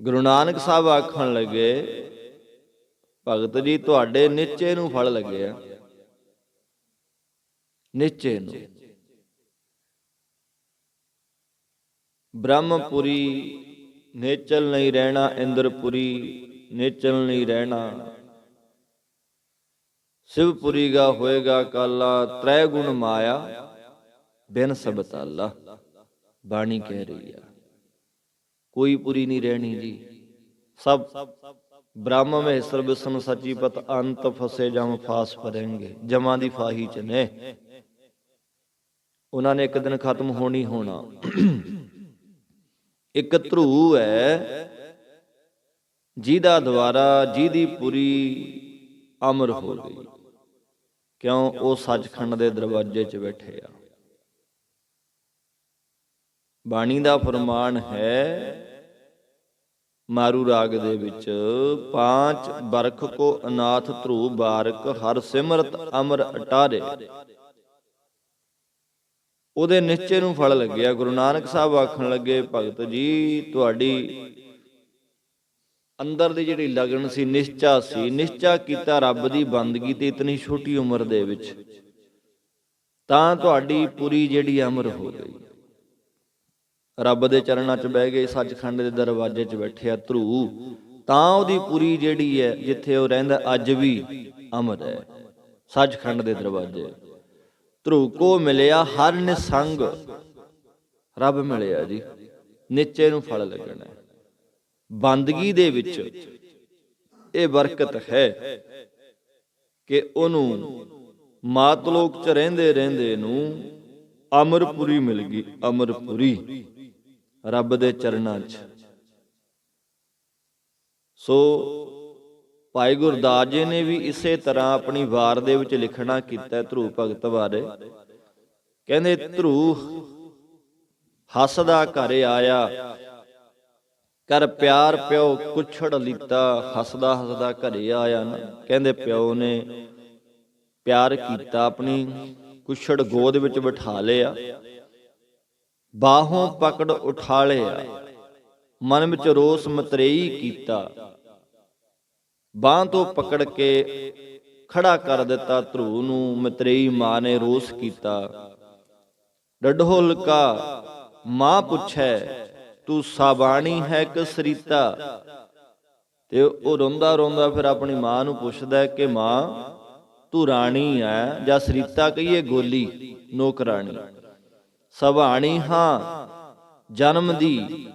ਗੁਰੂ ਨਾਨਕ ਸਾਹਿਬ ਆਖਣ ਲੱਗੇ, ਭਗਤ ਜੀ ਤੁਹਾਡੇ ਨਿਸ਼ਚੇ ਨੂੰ ਫਲ ਲੱਗਿਆ, ਨਿਸ਼ਚੇ ਨੂੰ। ਬ੍ਰਹਮਪੁਰੀ ਨੇਚਲ ਨਹੀਂ ਰਹਿਣਾ, ਇੰਦਰਪੁਰੀ ਨੇਚਲ ਨਹੀਂ ਰਹਿਣਾ, ਸ਼ਿਵਪੁਰੀ ਗਾ ਹੋਏਗਾ ਕਾਲਾ, ਤ੍ਰੈ ਗੁਣ ਮਾਇਆ ਬਿਨ ਸਬਤਾਲਾ। ਬਾਣੀ ਕਹਿ ਰਹੀ ਆ, ਕੋਈ ਪੁਰੀ ਨਹੀਂ ਰਹਿਣੀ ਜੀ। ਸਭ ਬ੍ਰਹਮ ਮਹੇਸ਼ਰ ਵਿਸ਼ਨ ਸੱਚੀ ਪਤ ਅੰਤ, ਫਸੇ ਜਮ ਫਾਸ ਫਰੇਂਗੇ। ਜਮਾਂ ਦੀ ਫਾਹੀ ਚ ਨੇ, ਉਹਨਾਂ ਨੇ ਇੱਕ ਦਿਨ ਖਤਮ ਹੋਣੀ ਹੋਣਾ। ਇੱਕ ਧਰੂ ਹੈ ਜਿਹਦਾ ਦੁਆਰਾ ਜਿਹਦੀ ਪੁਰੀ ਅਮਰ ਹੋ ਗਈ। ਕਿਉਂ? ਉਹ ਸੱਚਖੰਡ ਦੇ ਦਰਵਾਜ਼ੇ 'ਚ ਬੈਠੇ ਆ। ਬਾਣੀ ਦਾ ਫਰਮਾਨ ਹੈ ਮਾਰੂ ਰਾਗ ਦੇ ਵਿੱਚ, ਪਾਂਚ ਬਰਖ ਕੋ ਅਨਾਥ ਧਰੂ ਬਾਰਕ, ਹਰ ਸਿਮਰਤ ਅਮਰ ਅਟਾਰੇ। ਉਹਦੇ ਨਿਸ਼ਚੇ ਨੂੰ ਫਲ ਲੱਗਿਆ। ਗੁਰੂ ਨਾਨਕ ਸਾਹਿਬ ਆਖਣ ਲੱਗੇ, ਭਗਤ ਜੀ ਤੁਹਾਡੀ ਅੰਦਰ ਦੀ ਜਿਹੜੀ ਲਗਨ ਸੀ, ਨਿਸ਼ਚਾ ਸੀ, ਨਿਸ਼ਚਾ ਕੀਤਾ ਰੱਬ ਦੀ ਬੰਦਗੀ ਤੇ ਇਤਨੀ ਛੋਟੀ ਉਮਰ ਦੇ ਵਿੱਚ, ਤਾਂ ਤੁਹਾਡੀ ਪੁਰੀ ਜਿਹੜੀ ਅਮਰ ਹੋ ਗਈ। ਰੱਬ ਦੇ ਚਰਨਾਂ 'ਚ ਬਹਿ ਗਏ, ਸੱਚਖੰਡ ਦੇ ਦਰਵਾਜ਼ੇ 'ਚ ਬੈਠਿਆ ਧਰੂ, ਤਾਂ ਉਹਦੀ ਪੁਰੀ ਜਿਹੜੀ ਹੈ, ਜਿੱਥੇ ਉਹ ਰਹਿੰਦਾ ਅੱਜ ਵੀ ਅਮਰ ਹੈ, ਸੱਚਖੰਡ ਦੇ ਦਰਵਾਜ਼ੇ। ਧਰੂ ਕੋ ਮਿਲਿਆ ਹਰ ਨਿਸੰਗ, ਰੱਬ ਮਿਲਿਆ ਜੀ। ਨਿਸ਼ਚੇ ਨੂੰ ਫਲ ਲੱਗਣਾ, ਬੰਦਗੀ ਦੇ ਵਿੱਚ ਇਹ ਬਰਕਤ ਹੈ ਕਿ ਉਹਨੂੰ ਮਾਤਲੋਕ 'ਚ ਰਹਿੰਦੇ ਰਹਿੰਦੇ ਨੂੰ ਅਮਰਪੁਰੀ ਮਿਲ ਗਈ। ਅਮਰਪੁਰੀ ਰੱਬ ਦੇ ਚਰਨਾਂ 'ਚ। ਸੋ ਭਾਈ ਗੁਰਦਾਸ ਜੀ ਨੇ ਵੀ ਇਸੇ ਤਰ੍ਹਾਂ ਆਪਣੀ ਵਾਰ ਦੇ ਵਿੱਚ ਲਿਖਣਾ ਕੀਤਾ ਧਰੂ ਭਗਤ ਬਾਰੇ। ਕਹਿੰਦੇ, ਧਰੂ ਹੱਸਦਾ ਘਰ ਆਇਆ, ਕਰ ਪਿਆਰ ਪਿਓ ਕੁਛੜ ਲੀਤਾ। ਹੱਸਦਾ ਹੱਸਦਾ ਘਰੇ ਆਇਆ ਨਾ, ਕਹਿੰਦੇ ਪਿਓ ਨੇ ਪਿਆਰ ਕੀਤਾ, ਆਪਣੀ ਕੁਛੜ ਗੋਦ ਵਿੱਚ ਬਿਠਾ ਲਿਆ, ਬਾਹੋਂ ਪਕੜ ਉਠਾ ਲਿਆ, ਮਨ ਵਿੱਚ ਰੋਸ ਮਤਰੇਈ ਕੀਤਾ, ਬਾਂਹ ਤੋਂ ਪਕੜ ਕੇ ਖੜਾ ਕਰ ਦਿੱਤਾ ਧਰੂ ਨੂੰ। ਮਤਰੇਈ ਮਾਂ ਨੇ ਰੋਸ ਕੀਤਾ, ਡੱਢੋਲ ਕਾ ਮਾਂ ਪੁੱਛੈ, ਤੂੰ ਸਾਬਾਣੀ ਹੈ ਕਿ ਸਰੀਤਾ। ਤੇ ਉਹ ਰੋਂਦਾ ਰੋਂਦਾ ਫਿਰ ਆਪਣੀ ਮਾਂ ਨੂੰ ਪੁੱਛਦਾ ਕਿ ਮਾਂ ਤੂੰ ਰਾਣੀ ਹੈ ਜਾਂ ਸਰੀਤਾ ਕਹੀਏ ਗੋਲੀ, ਨੌਕਰਾਣੀ। ਸਭਾਣੀ ਹਾਂ ਜਨਮ ਦੀ,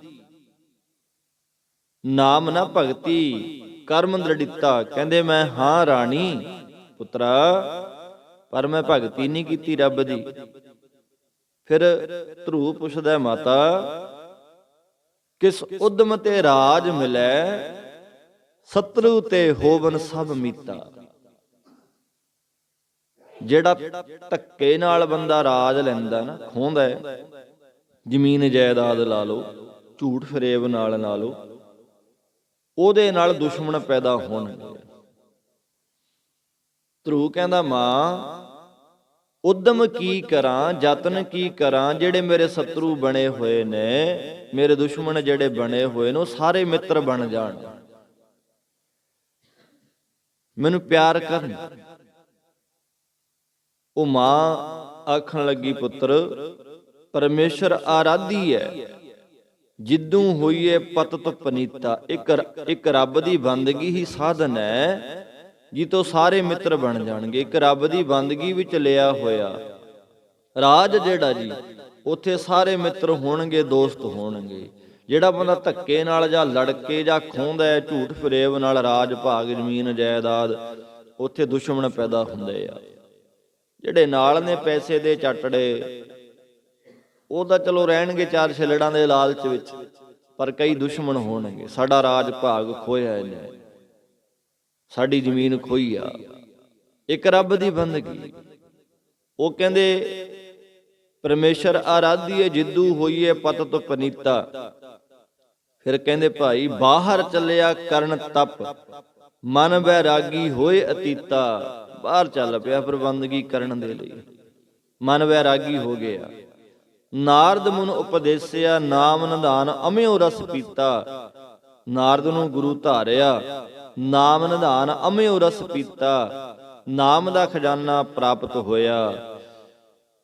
ਨਾਮ ਨਾ ਭਗਤੀ ਕਰਮ ਦ੍ਰਿੜਤਾ। ਕਹਿੰਦੇ ਮੈਂ ਹਾਂ ਰਾਣੀ ਪੁੱਤਰਾ, ਪਰ ਮੈਂ ਭਗਤੀ ਨਹੀਂ ਕੀਤੀ ਰੱਬ ਦੀ। ਫਿਰ ਧਰੂ ਪੁੱਛਦਾ, ਮਾਤਾ ਕਿਸ ਉਦਮ ਤੇ ਰਾਜ ਮਿਲੈ, ਸਤਰੂ ਤੇ ਹੋਵਨ ਸਭ ਮੀਤਾ। ਜਿਹੜਾ ਧੱਕੇ ਨਾਲ ਬੰਦਾ ਰਾਜ ਲੈਂਦਾ ਨਾ, ਖੋਹਦਾ ਹੈ, ਜ਼ਮੀਨ ਜਾਇਦਾਦ ਲਾ ਲਓ, ਝੂਠ ਫਰੇਬ ਨਾਲ ਲਾ ਲਓ, ਉਹਦੇ ਨਾਲ ਦੁਸ਼ਮਣ ਪੈਦਾ ਹੋਣਗੇ। ਧਰੂ ਕਹਿੰਦਾ ਮਾਂ ਉਦਮ ਕੀ ਕਰਾਂ, ਯਤਨ ਕੀ ਕਰਾਂ, ਜਿਹੜੇ ਮੇਰੇ ਸ਼ਤਰੂ ਬਣੇ ਹੋਏ ਨੇ, ਮੇਰੇ ਦੁਸ਼ਮਣ ਜਿਹੜੇ ਬਣੇ ਹੋਏ ਨੇ, ਉਹ ਸਾਰੇ ਮਿੱਤਰ ਬਣ ਜਾਣ, ਮੈਨੂੰ ਪਿਆਰ ਕਰਨ। ਉਹ ਮਾਂ ਆਖਣ ਲੱਗੀ, ਪੁੱਤਰ ਪਰਮੇਸ਼ਰ ਆਰਾਧੀ ਹੈ, ਜਿੱਦੂ ਹੋਈਏ ਪਤਤ ਪਨੀਤਾ। ਇੱਕ ਰੱਬ ਦੀ ਬੰਦਗੀ ਹੀ ਸਾਧਨ ਹੈ ਜੀ ਤੋਂ ਸਾਰੇ ਮਿੱਤਰ ਬਣ ਜਾਣਗੇ। ਇੱਕ ਰੱਬ ਦੀ ਬੰਦਗੀ ਵਿੱਚ ਲਿਆ ਹੋਇਆ ਰਾਜ ਜਿਹੜਾ ਜੀ, ਉੱਥੇ ਸਾਰੇ ਮਿੱਤਰ ਹੋਣਗੇ, ਦੋਸਤ ਹੋਣਗੇ। ਜਿਹੜਾ ਬੰਦਾ ਧੱਕੇ ਨਾਲ ਜਾਂ ਲੜਕੇ ਜਾਂ ਖੋਹਦਾ ਹੈ, ਝੂਠ ਫਰੇਬ ਨਾਲ ਰਾਜ ਭਾਗ ਜ਼ਮੀਨ ਜਾਇਦਾਦ, ਉੱਥੇ ਦੁਸ਼ਮਣ ਪੈਦਾ ਹੁੰਦੇ ਆ। ਜਿਹੜੇ ਨਾਲ ਨੇ ਪੈਸੇ ਦੇ ਚੱਟੜੇ, ਉਹ ਤਾਂ ਚਲੋ ਰਹਿਣਗੇ ਚਾਰ ਛਿਲੜਾਂ ਦੇ ਲਾਲਚ ਵਿੱਚ, ਪਰ ਕਈ ਦੁਸ਼ਮਣ ਹੋਣਗੇ। ਸਾਡਾ ਰਾਜ ਭਾਗ ਖੋਇਆ ਇਹਨੇ, ਸਾਡੀ ਜ਼ਮੀਨ ਖੋਈ ਆ। ਇੱਕ ਰੱਬ ਦੀ ਬੰਦਗੀ। ਉਹ ਕਹਿੰਦੇ ਪਰਮੇਸ਼ਰ ਆਰਾਧੀਏ, ਜਿੱਦੂ ਹੋਈਏ ਪਤਤ ਪਨੀਤਾ। ਫਿਰ ਕਹਿੰਦੇ ਭਾਈ ਬਾਹਰ ਚੱਲਿਆ ਕਰਨ ਤਪ, ਮਨ ਵੈਰਾਗੀ ਹੋਏ ਅਤੀਤਾ। ਬਾਹਰ ਚੱਲ ਪਿਆ ਪ੍ਰਬੰਧਗੀ ਕਰਨ ਦੇ ਲਈ, ਮਨ ਵੈਰਾਗੀ ਹੋ ਗਿਆ। ਨਾਰਦ ਮੁਨ ਉਪਦੇਸਿਆ, ਨਾਮ ਨਿਧਾਨ ਅਮਿਓ ਰਸ ਪੀਤਾ। ਨਾਰਦ ਨੂੰ ਗੁਰੂ ਧਾਰਿਆ, ਨਾਮ ਨਿਧਾਨ ਅਮਿਓ ਰਸ ਪੀਤਾ। ਨਾਮ ਦਾ ਖਜ਼ਾਨਾ ਪ੍ਰਾਪਤ ਹੋਇਆ,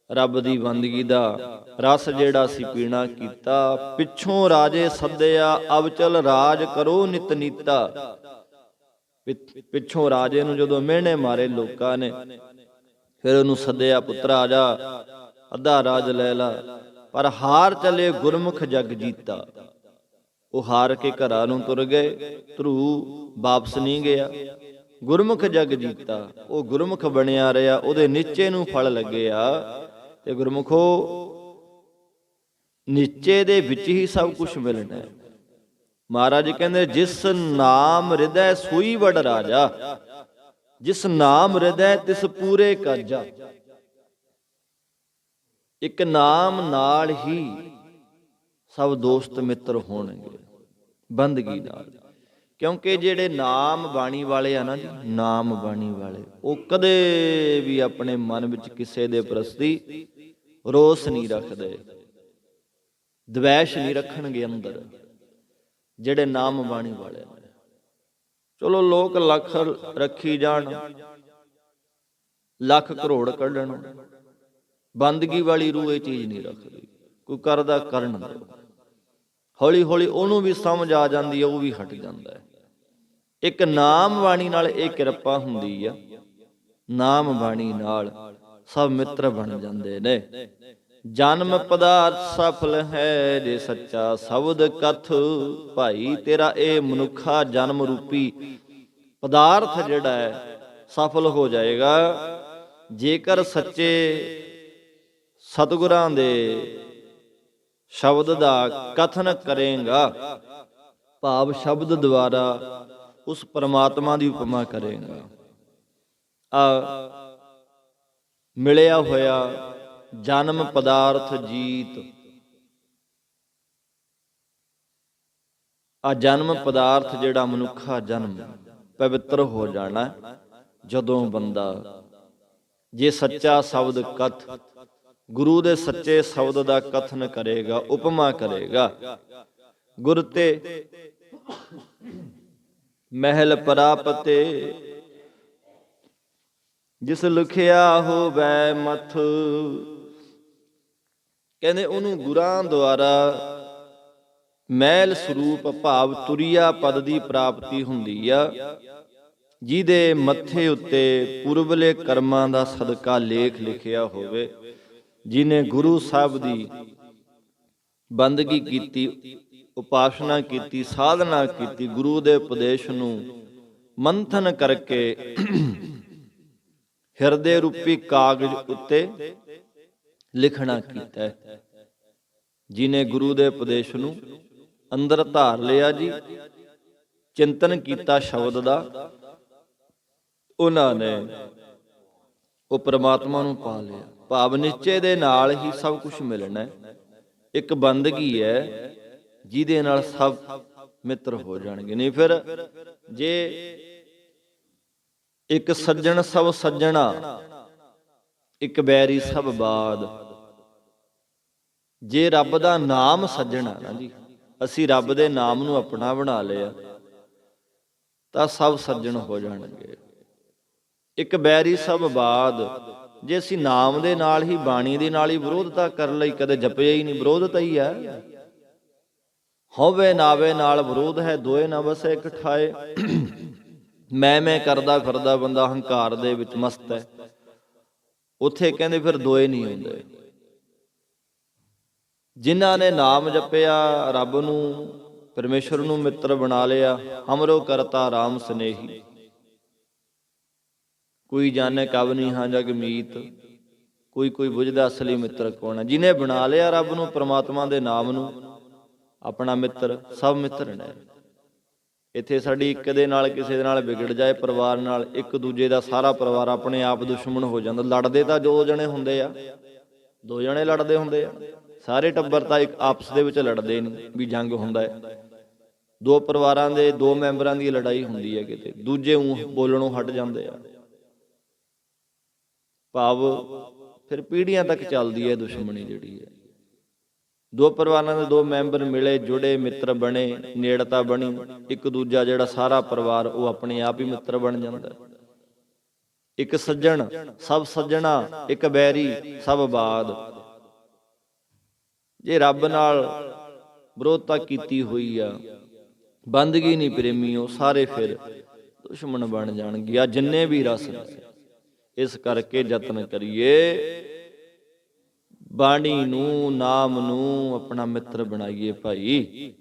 ਰੱਬ ਦੀ ਬੰਦਗੀ ਦਾ ਰਸ ਜਿਹੜਾ ਸੀ ਪੀਣਾ ਕੀਤਾ। ਪਿੱਛੋਂ ਰਾਜੇ ਸੱਦਿਆ, ਅਵਚਲ ਰਾਜ ਕਰੋ ਨਿਤ ਨੀਤਾ। ਪਿੱਛੋਂ ਰਾਜੇ ਨੂੰ ਜਦੋਂ ਮਿਹਣੇ ਮਾਰੇ ਲੋਕਾਂ ਨੇ, ਫਿਰ ਉਹਨੂੰ ਸੱਦਿਆ, ਪੁੱਤਰ ਆ ਜਾ, ਅੱਧਾ ਰਾਜ ਲੈ ਲਾ। ਪਰ ਹਾਰ ਚਲੇ ਗੁਰਮੁਖ ਜਗ ਜੀਤਾ। ਉਹ ਹਾਰ ਕੇ ਘਰਾਂ ਨੂੰ ਤੁਰ ਗਏ, ਧਰੂ ਵਾਪਸ ਨਹੀਂ ਗਿਆ। ਗੁਰਮੁਖ ਜਗ ਜੀਤਾ, ਉਹ ਗੁਰਮੁਖ ਬਣਿਆ ਰਿਹਾ, ਉਹਦੇ ਨੀਚੇ ਨੂੰ ਫਲ ਲੱਗਿਆ। ਤੇ ਗੁਰਮੁਖੋ, ਨੀਚੇ ਦੇ ਵਿੱਚ ਹੀ ਸਭ ਕੁਝ ਮਿਲਣਾ ਹੈ। ਮਹਾਰਾਜ ਕਹਿੰਦੇ ਜਿਸ ਨਾਮ ਹਿਰਦੈ ਸੋਈ ਵਡ ਰਾਜਾ, ਜਿਸ ਨਾਮ ਹਿਰਦੈ ਤਿਸ ਪੂਰੇ ਕਾਜਾ। ਇੱਕ ਨਾਮ ਨਾਲ ਹੀ ਸਭ ਦੋਸਤ ਮਿੱਤਰ ਹੋਣਗੇ, ਬੰਦਗੀ ਨਾਲ। ਕਿਉਂਕਿ ਜਿਹੜੇ ਨਾਮ ਬਾਣੀ ਵਾਲੇ ਆ ਨਾ ਜੀ, ਨਾਮ ਬਾਣੀ ਵਾਲੇ, ਉਹ ਕਦੇ ਵੀ ਆਪਣੇ ਮਨ ਵਿੱਚ ਕਿਸੇ ਦੇ ਪ੍ਰਤੀ ਰੋਸ ਨਹੀਂ ਰੱਖਦੇ, ਦਵੈਸ਼ ਨਹੀਂ ਰੱਖਣਗੇ ਅੰਦਰ, ਜਿਹੜੇ ਨਾਮ ਬਾਣੀ ਵਾਲੇ ਨੇ। ਚਲੋ ਲੋਕ ਲੱਖ ਰੱਖੀ ਜਾਣ, ਲੱਖ ਕਰੋੜ ਕੱਢਣ, ਬੰਦਗੀ ਵਾਲੀ ਰੂਹ ਇਹ ਚੀਜ਼ ਨਹੀਂ ਰੱਖਦੀ। ਕੋਈ ਕਰਦਾ ਕਰਨ ਦਿਓ, ਹੌਲੀ ਹੌਲੀ ਉਹਨੂੰ ਵੀ ਸਮਝ ਆ ਜਾਂਦੀ ਹੈ, ਉਹ ਵੀ ਹਟ ਜਾਂਦਾ ਹੈ। ਇੱਕ ਨਾਮ ਬਾਣੀ ਨਾਲ ਇਹ ਕਿਰਪਾ ਹੁੰਦੀ ਆ, ਨਾਮ ਬਾਣੀ ਨਾਲ ਸਭ ਮਿੱਤਰ ਬਣ ਜਾਂਦੇ ਨੇ। ਜਨਮ ਪਦਾਰਥ ਸਫਲ ਹੈ, ਜੇ ਸੱਚਾ ਸ਼ਬਦ ਕਥ। ਭਾਈ ਤੇਰਾ ਇਹ ਮਨੁੱਖਾ ਜਨਮ ਰੂਪੀ ਪਦਾਰਥ ਜਿਹੜਾ ਹੈ ਸਫਲ ਹੋ ਜਾਏਗਾ, ਜੇਕਰ ਸੱਚੇ ਸਤਿਗੁਰਾਂ ਦੇ ਸ਼ਬਦ ਦਾ ਕਥਨ ਕਰੇਗਾ, ਭਾਵ ਸ਼ਬਦ ਦੁਆਰਾ ਉਸ ਪਰਮਾਤਮਾ ਦੀ ਉਪਮਾ ਕਰੇਗਾ। ਮਿਲਿਆ ਹੋਇਆ ਜਨਮ ਪਦਾਰਥ ਜੀਤ, ਆ ਜਨਮ ਪਦਾਰਥ ਜਿਹੜਾ ਮਨੁੱਖਾ ਜਨਮ ਪਵਿੱਤਰ ਹੋ ਜਾਣਾ ਜਦੋਂ ਬੰਦਾ ਜੇ ਸੱਚਾ ਸ਼ਬਦ ਕਥ, ਗੁਰੂ ਦੇ ਸੱਚੇ ਸ਼ਬਦ ਦਾ ਕਥਨ ਕਰੇਗਾ, ਉਪਮਾ ਕਰੇਗਾ। ਗੁਰ ਤੇ ਮਹਿਲ ਪ੍ਰਾਪਤੇ, ਜਿਸ ਲਿਖਿਆ ਹੋਵੈ ਮਥ। ਕਹਿੰਦੇ ਉਹਨੂੰ ਗੁਰਾਂ ਦੁਆਰਾ ਮਹਿਲ ਸਰੂਪ ਭਾਵ ਤੁਰੀਆ ਪਦ ਦੀ ਪ੍ਰਾਪਤੀ ਹੁੰਦੀ ਆ, ਜਿਹਦੇ ਮੱਥੇ ਉੱਤੇ ਪੁਰਬਲੇ ਕਰਮਾਂ ਦਾ ਸਦਕਾ ਲੇਖ ਲਿਖਿਆ ਹੋਵੇ। ਜਿਹਨੇ ਗੁਰੂ ਸਾਹਿਬ ਦੀ ਬੰਦਗੀ ਕੀਤੀ, ਉਪਾਸਨਾ ਕੀਤੀ, ਸਾਧਨਾ ਕੀਤੀ, ਗੁਰੂ ਦੇ ਉਪਦੇਸ਼ ਨੂੰ ਮੰਥਨ ਕਰਕੇ ਹਿਰਦੇ ਰੂਪੀ ਕਾਗਜ਼ ਉੱਤੇ ਲਿਖਣਾ ਕੀਤਾ ਹੈ। ਜਿਹਨੇ ਗੁਰੂ ਦੇ ਉਪਦੇਸ਼ ਨੂੰ ਅੰਦਰ ਧਾਰ ਲਿਆ ਜੀ, ਚਿੰਤਨ ਕੀਤਾ ਸ਼ਬਦ ਦਾ, ਉਹਨਾਂ ਨੇ ਉਹ ਪ੍ਰਮਾਤਮਾ ਨੂੰ ਪਾ ਲਿਆ। ਭਾਵ ਨਿਸ਼ਚੇ ਦੇ ਨਾਲ ਹੀ ਸਭ ਕੁਝ ਮਿਲਣਾ ਹੈ। ਇੱਕ ਬੰਦਗੀ ਹੈ ਜਿਹਦੇ ਨਾਲ ਸਭ ਮਿੱਤਰ ਹੋ ਜਾਣਗੇ। ਨਹੀਂ ਫਿਰ ਜੇ ਇੱਕ ਸੱਜਣ ਸਭ ਸੱਜਣਾ, ਇੱਕ ਬੈਰੀ ਸਭ ਬਾਦ। ਜੇ ਰੱਬ ਦਾ ਨਾਮ ਸੱਜਣਾ ਨਾ ਜੀ, ਅਸੀਂ ਰੱਬ ਦੇ ਨਾਮ ਨੂੰ ਆਪਣਾ ਬਣਾ ਲਿਆ ਤਾਂ ਸਭ ਸੱਜਣ ਹੋ ਜਾਣਗੇ। ਇੱਕ ਬੈਰੀ ਸਭ ਬਾਦ। ਜੇ ਅਸੀਂ ਨਾਮ ਦੇ ਨਾਲ ਹੀ, ਬਾਣੀ ਦੇ ਨਾਲ ਹੀ ਵਿਰੋਧਤਾ ਕਰ ਲਈ, ਕਦੇ ਜਪਿਆ ਹੀ ਨਹੀਂ, ਵਿਰੋਧਤਾ ਹੀ ਹੈ। ਹੋਵੇ ਨਾਵੇ ਨਾਲ ਵਿਰੋਧ ਹੈ, ਦੋਏ ਨਾ ਵਸੇ ਇਕ ਠਾਏ। ਮੈਂ ਕਰਦਾ ਫਿਰਦਾ ਬੰਦਾ ਹੰਕਾਰ ਦੇ ਵਿੱਚ ਮਸਤ ਹੈ, ਉੱਥੇ ਕਹਿੰਦੇ ਫਿਰ ਦੋਏ ਨਹੀਂ ਹੁੰਦੇ। ਜਿਨ੍ਹਾਂ ਨੇ ਨਾਮ ਜਪਿਆ, ਰੱਬ ਨੂੰ, ਪਰਮੇਸ਼ਰ ਨੂੰ ਮਿੱਤਰ ਬਣਾ ਲਿਆ, ਹਮਰੋ ਕਰਤਾ ਰਾਮ ਸਨੇਹੀ, ਕੋਈ ਜਾਣੇ ਕਬ ਨਹੀਂ ਹਾਂ ਜਗ ਮੀਤ, ਕੋਈ ਬੁਝਦਾ ਅਸਲੀ ਮਿੱਤਰ ਕੌਣ ਹੈ। ਜਿਹਨੇ ਬਣਾ ਲਿਆ ਰੱਬ ਨੂੰ, ਪ੍ਰਮਾਤਮਾ ਦੇ ਨਾਮ ਨੂੰ ਆਪਣਾ ਮਿੱਤਰ, ਸਭ ਮਿੱਤਰ ਨੇ। ਇੱਥੇ ਸਾਡੀ ਇੱਕ ਦੇ ਨਾਲ, ਕਿਸੇ ਦੇ ਨਾਲ ਵਿਗੜ ਜਾਏ, ਪਰਿਵਾਰ ਨਾਲ, ਇੱਕ ਦੂਜੇ ਦਾ ਸਾਰਾ ਪਰਿਵਾਰ ਆਪਣੇ ਆਪ ਦੁਸ਼ਮਣ ਹੋ ਜਾਂਦਾ। ਲੜਦੇ ਤਾਂ ਦੋ ਜਣੇ ਹੁੰਦੇ ਆ, ਦੋ ਜਣੇ ਲੜਦੇ ਹੁੰਦੇ ਆ, ਸਾਰੇ ਟੱਬਰ ਤਾਂ ਇੱਕ ਆਪਸ ਦੇ ਵਿੱਚ ਲੜਦੇ ਨਹੀਂ ਵੀ ਜੰਗ ਹੁੰਦਾ ਹੈ। ਦੋ ਪਰਿਵਾਰਾਂ ਦੇ ਦੋ ਮੈਂਬਰਾਂ ਦੀ ਲੜਾਈ ਹੁੰਦੀ ਹੈ, ਕਿਤੇ ਦੂਜੇ ਬੋਲਣੋਂ ਹਟ ਜਾਂਦੇ ਆ। ਭਾਵ ਫਿਰ ਪੀੜ੍ਹੀਆਂ ਤੱਕ ਚੱਲਦੀ ਹੈ ਦੁਸ਼ਮਣੀ ਜਿਹੜੀ ਹੈ। ਦੋ ਪਰਿਵਾਰਾਂ ਦੇ ਦੋ ਮੈਂਬਰ ਮਿਲੇ, ਜੁੜੇ, ਮਿੱਤਰ ਬਣੇ, ਨੇੜਤਾ ਬਣੀ, ਇੱਕ ਦੂਜਾ ਜਿਹੜਾ ਸਾਰਾ ਪਰਿਵਾਰ ਉਹ ਆਪਣੇ ਆਪ ਹੀ ਮਿੱਤਰ ਬਣ ਜਾਂਦਾ। ਇੱਕ ਸੱਜਣ ਸਭ ਸੱਜਣਾ, ਇੱਕ ਬੈਰੀ ਸਭ ਬਾਦ। ਜੇ ਰੱਬ ਨਾਲ ਵਿਰੋਧਤਾ ਕੀਤੀ ਹੋਈ ਆ, ਬੰਦਗੀ ਨਹੀਂ ਪ੍ਰੇਮੀਓ, ਸਾਰੇ ਫਿਰ ਦੁਸ਼ਮਣ ਬਣ ਜਾਣਗੇ। ਆ ਜਿੰਨੇ ਵੀ ਰਸ ਨੇ, ਇਸ ਕਰਕੇ ਯਤਨ ਕਰੀਏ, ਬਾਣੀ ਨੂੰ, ਨਾਮ ਨੂੰ ਆਪਣਾ ਮਿੱਤਰ ਬਣਾਈਏ ਭਾਈ।